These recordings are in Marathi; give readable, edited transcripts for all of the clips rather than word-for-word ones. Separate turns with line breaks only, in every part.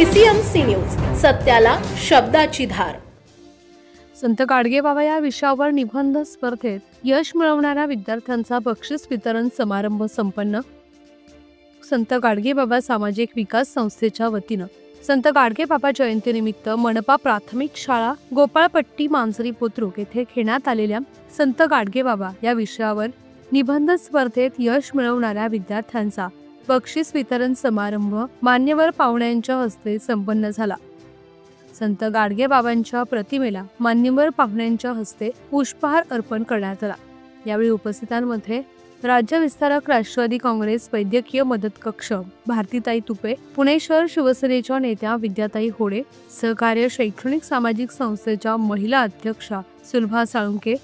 PCMC न्यूज, सत्याला शब्दाची धार।
संत गाडगेबाबा या विषयावर निबंध स्पर्धेत यश मिळवणाऱ्या विद्यार्थ्यांचा बक्षीस वितरण समारंभ संपन्न। संत गाडगेबाबा सामाजिक विकास संस्थेच्या वतीनं संत गाडगेबाबा जयंतीनिमित्त मनपा प्राथमिक शाळा गोपाळपट्टी मांजरी बुद्रुक येथे घेण्यात आलेल्या संत गाडगेबाबा या विषयावर निबंध स्पर्धेत यश मिळवणाऱ्या विद्यार्थ्यांचा बक्षीस वितरण समारंभ मान्यवर पाहुण्यांच्या हस्ते संपन्न झाला। संत गाडगेबाबांच्या प्रतिमेला मान्यवर पाहुण्यांच्या हस्ते पुष्पहार अर्पण करण्यात आला। यावेळी उपस्थितांमध्ये राज्य विस्तारक राष्ट्रवादी काँग्रेस वैद्यकीय मदत कक्ष भारतीताई तुपे, पुणे शहर शिवसेनेच्या नेत्या विद्याताई होडे, सहकार्य शैक्षणिक सामाजिक संस्थेच्या महिला अध्यक्षा सुलभा साळुंके,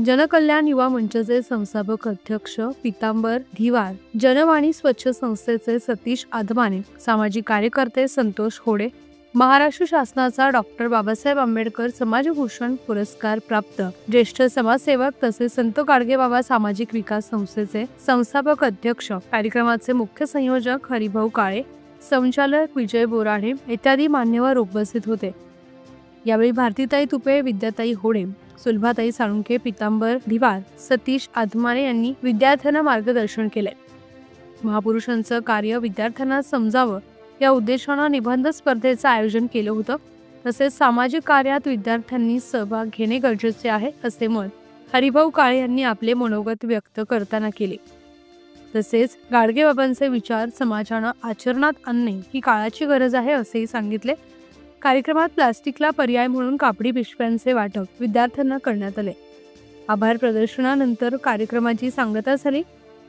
जनकल्याण युवा मंचचे संस्थापक अध्यक्ष पीतांबर धिवार, जनवाणी स्वच्छ संस्थेचे सतीश आदमाने, सामाजिक कार्यकर्ते संतोष होडे, महाराष्ट्र शासनाचा डॉक्टर बाबासाहेब आंबेडकर समाजभूषण पुरस्कार प्राप्त ज्येष्ठ समाजसेवक तसेच संत गाडगेबाबा सामाजिक विकास संस्थेचे संस्थापक अध्यक्ष, कार्यक्रमाचे मुख्य संयोजक हरिभाऊ काळे, संचालक विजय बोराडे इत्यादी मान्यवर उपस्थित होते। यावेळी भारतीताई तुपे, विद्याताई होडे, सुलभाताई साळुंके, पीतांबर धिवार, सतीश आदमाने यांनी विद्यार्थ्यांना मार्गदर्शन केले। महापुरुषांचं कार्य विद्यार्थ्यांना समजावं या उद्देशाने निबंध स्पर्धेचं आयोजन केलं होतं। तसेच सामाजिक कार्यात विद्यार्थ्यांनी सहभाग घेणे गरजेचे आहे असे मत हरिभाऊ काळे यांनी आपले मनोगत व्यक्त करताना केले। तसेच गाडगेबाबांचे विचार समाजानं आचरणात आणणे ही काळाची गरज आहे असेही सांगितले। कार्यक्रमात प्लास्टिकला पर्याय म्हणून कापडी पिशव्यांचे वाटप विद्यार्थ्यांना करण्यात आले। आभार प्रदर्शनानंतर कार्यक्रमाची सांगता झाली।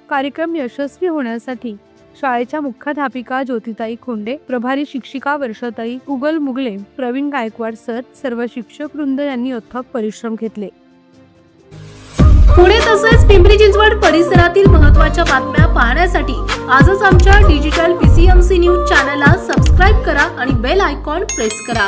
कार्यक्रम यशस्वी होण्यासाठी शाळेच्या मुख्याध्यापिका ज्योतिताई खोंडे, प्रभारी शिक्षिका वर्षाताई उगल मुगले, प्रवीण गायकवाड सर, सर्व शिक्षक वृंद यांनी अथक परिश्रम घेतले।
पुणे तसेच पिंपरी चिंचवड परिसरातील महत्त्वाच्या बातम्या पाहण्यासाठी आजच आमच्या डिजिटल PCMC न्यूज चॅनलला सबस्क्राइब करा आणि बेल आयकॉन प्रेस करा।